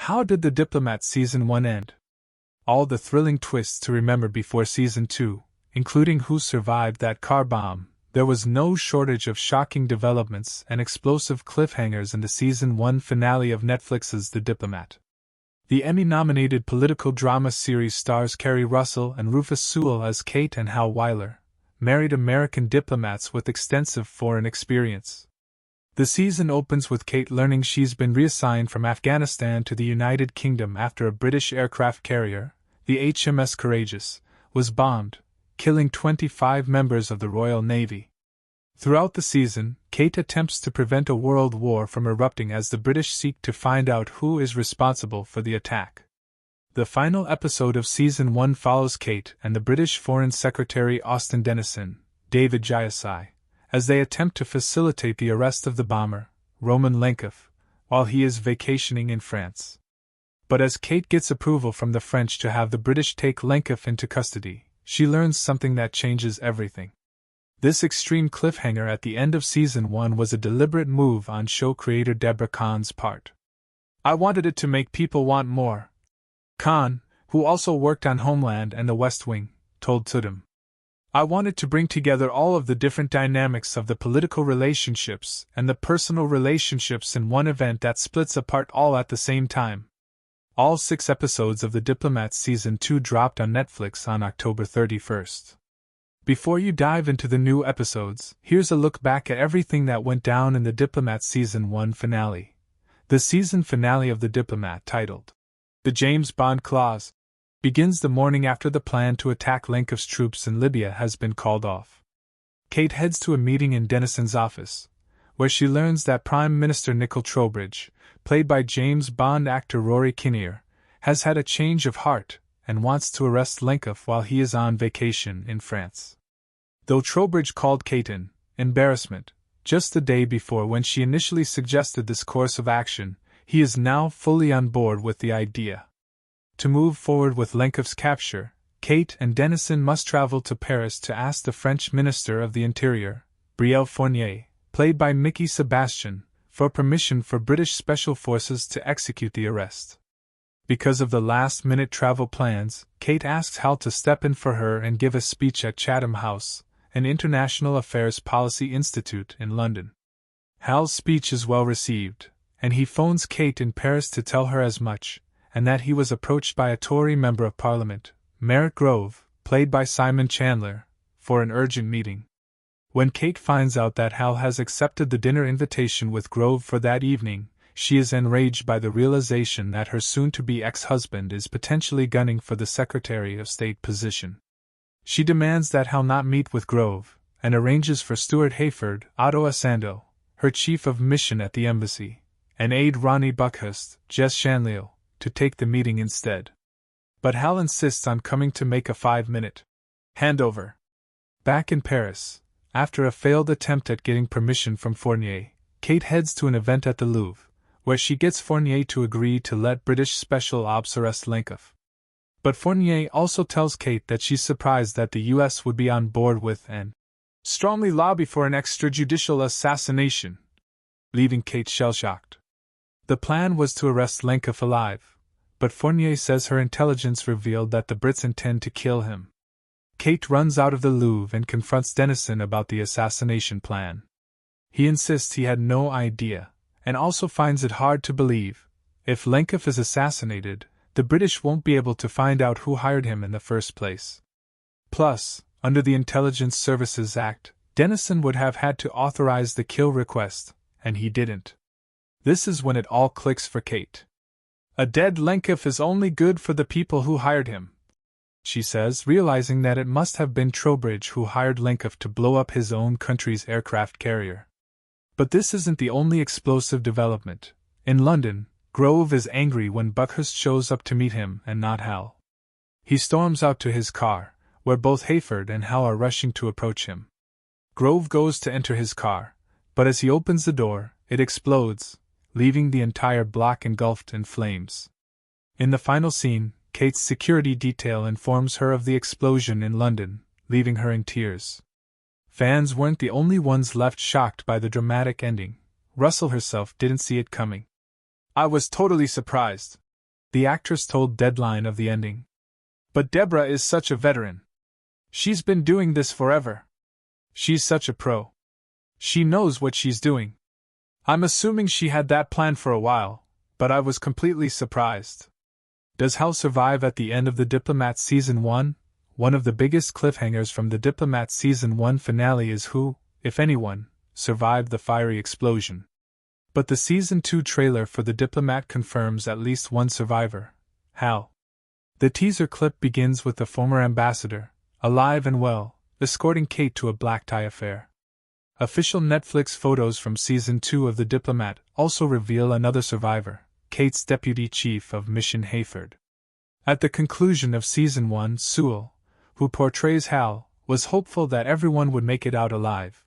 How did the Diplomat Season 1 end? All the thrilling twists to remember before Season 2, including who survived that car bomb. There was no shortage of shocking developments and explosive cliffhangers in the Season 1 finale of Netflix's The Diplomat. The Emmy-nominated political drama series stars Keri Russell and Rufus Sewell as Kate and Hal Wyler, married American diplomats with extensive foreign experience. The season opens with Kate learning she's been reassigned from Afghanistan to the United Kingdom after a British aircraft carrier, the HMS Courageous, was bombed, killing 25 members of the Royal Navy. Throughout the season, Kate attempts to prevent a world war from erupting as the British seek to find out who is responsible for the attack. The final episode of Season 1 follows Kate and the British Foreign Secretary Austin Dennison, David Gyasi, as they attempt to facilitate the arrest of the bomber, Roman Lenkov, while he is vacationing in France. But as Kate gets approval from the French to have the British take Lenkov into custody, she learns something that changes everything. This extreme cliffhanger at the end of Season 1 was a deliberate move on show creator Deborah Kahn's part. "I wanted it to make people want more," Kahn, who also worked on Homeland and The West Wing, told Tudum. "I wanted to bring together all of the different dynamics of the political relationships and the personal relationships in one event that splits apart all at the same time." All 6 episodes of The Diplomat Season 2 dropped on Netflix on October 31st. Before you dive into the new episodes, here's a look back at everything that went down in The Diplomat Season 1 finale. The season finale of The Diplomat, titled The James Bond Clause, begins the morning after the plan to attack Lenkov's troops in Libya has been called off. Kate heads to a meeting in Dennison's office, where she learns that Prime Minister Nicol Trowbridge, played by James Bond actor Rory Kinnear, has had a change of heart and wants to arrest Lenkov while he is on vacation in France. Though Trowbridge called Kate in embarrassment just the day before when she initially suggested this course of action, he is now fully on board with the idea. To move forward with Lenkov's capture, Kate and Dennison must travel to Paris to ask the French Minister of the Interior, Brielle Fournier, played by Mickey Sebastian, for permission for British Special Forces to execute the arrest. Because of the last-minute travel plans, Kate asks Hal to step in for her and give a speech at Chatham House, an international affairs policy institute in London. Hal's speech is well received, and he phones Kate in Paris to tell her as much, and that he was approached by a Tory Member of Parliament, Merritt Grove, played by Simon Chandler, for an urgent meeting. When Kate finds out that Hal has accepted the dinner invitation with Grove for that evening, she is enraged by the realization that her soon-to-be ex-husband is potentially gunning for the Secretary of State position. She demands that Hal not meet with Grove, and arranges for Stuart Hayford, Otto Asando, her chief of mission at the embassy, and aide Ronnie Buckhurst, Jess Shanleo, to take the meeting instead. But Hal insists on coming to make a 5-minute handover. Back in Paris, after a failed attempt at getting permission from Fournier, Kate heads to an event at the Louvre, where she gets Fournier to agree to let British Special Ops arrest Lenkov. But Fournier also tells Kate that she's surprised that the US would be on board with and strongly lobby for an extrajudicial assassination, leaving Kate shell-shocked. The plan was to arrest Lenkov alive, but Fournier says her intelligence revealed that the Brits intend to kill him. Kate runs out of the Louvre and confronts Dennison about the assassination plan. He insists he had no idea, and also finds it hard to believe, if Lenkov is assassinated, the British won't be able to find out who hired him in the first place. Plus, under the Intelligence Services Act, Dennison would have had to authorize the kill request, and he didn't. This is when it all clicks for Kate. "A dead Lenkov is only good for the people who hired him," she says, realizing that it must have been Trowbridge who hired Lenkov to blow up his own country's aircraft carrier. But this isn't the only explosive development. In London, Grove is angry when Buckhurst shows up to meet him and not Hal. He storms out to his car, where both Hayford and Hal are rushing to approach him. Grove goes to enter his car, but as he opens the door, it explodes, leaving the entire block engulfed in flames. In the final scene, Kate's security detail informs her of the explosion in London, leaving her in tears. Fans weren't the only ones left shocked by the dramatic ending. Russell herself didn't see it coming. "I was totally surprised," the actress told Deadline of the ending. But Deborah is such a veteran. She's been doing this forever. She's such a pro. She knows what she's doing. I'm assuming she had that plan for a while, but I was completely surprised. Does Hal survive at the end of the Diplomat Season 1? One of the biggest cliffhangers from the Diplomat Season 1 finale is who, if anyone, survived the fiery explosion. But the Season 2 trailer for the Diplomat confirms at least one survivor: Hal. The teaser clip begins with the former ambassador, alive and well, escorting Kate to a black tie affair. Official Netflix photos from Season 2 of The Diplomat also reveal another survivor, Kate's deputy chief of mission Hayford. At the conclusion of Season 1, Sewell, who portrays Hal, was hopeful that everyone would make it out alive.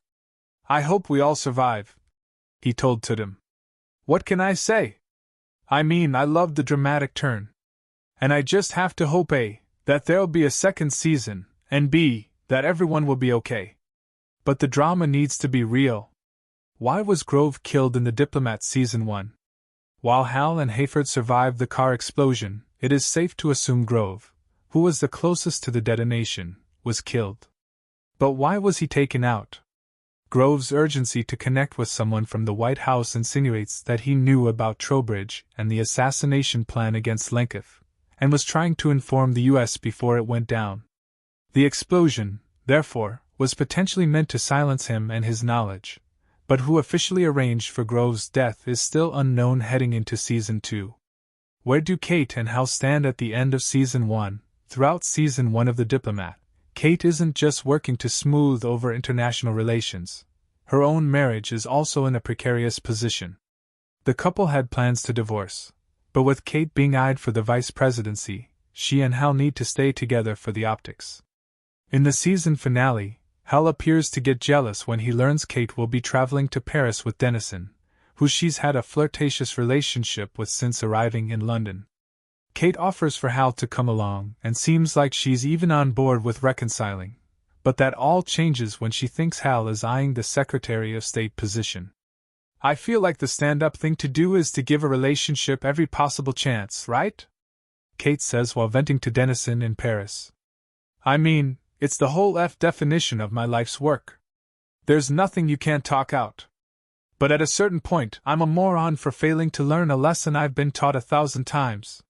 "I hope we all survive," he told Tudum. "What can I say? I mean, I loved the dramatic turn. And I just have to hope A, that there'll be a second season, and B, that everyone will be okay. But the drama needs to be real." Why was Grove killed in The Diplomat Season 1? While Hal and Hayford survived the car explosion, it is safe to assume Grove, who was the closest to the detonation, was killed. But why was he taken out? Grove's urgency to connect with someone from the White House insinuates that he knew about Trowbridge and the assassination plan against Lenkov, and was trying to inform the U.S. before it went down. The explosion, therefore, was potentially meant to silence him and his knowledge, but who officially arranged for Grove's death is still unknown heading into Season 2. Where do Kate and Hal stand at the end of Season 1? Throughout Season 1 of The Diplomat, Kate isn't just working to smooth over international relations. Her own marriage is also in a precarious position. The couple had plans to divorce, but with Kate being eyed for the vice presidency, she and Hal need to stay together for the optics. In the season finale, Hal appears to get jealous when he learns Kate will be traveling to Paris with Dennison, who she's had a flirtatious relationship with since arriving in London. Kate offers for Hal to come along and seems like she's even on board with reconciling, but that all changes when she thinks Hal is eyeing the Secretary of State position. "I feel like the stand-up thing to do is to give a relationship every possible chance, right?" Kate says while venting to Dennison in Paris. "I mean, it's the whole definition of my life's work. There's nothing you can't talk out. But at a certain point, I'm a moron for failing to learn a lesson I've been taught 1,000 times.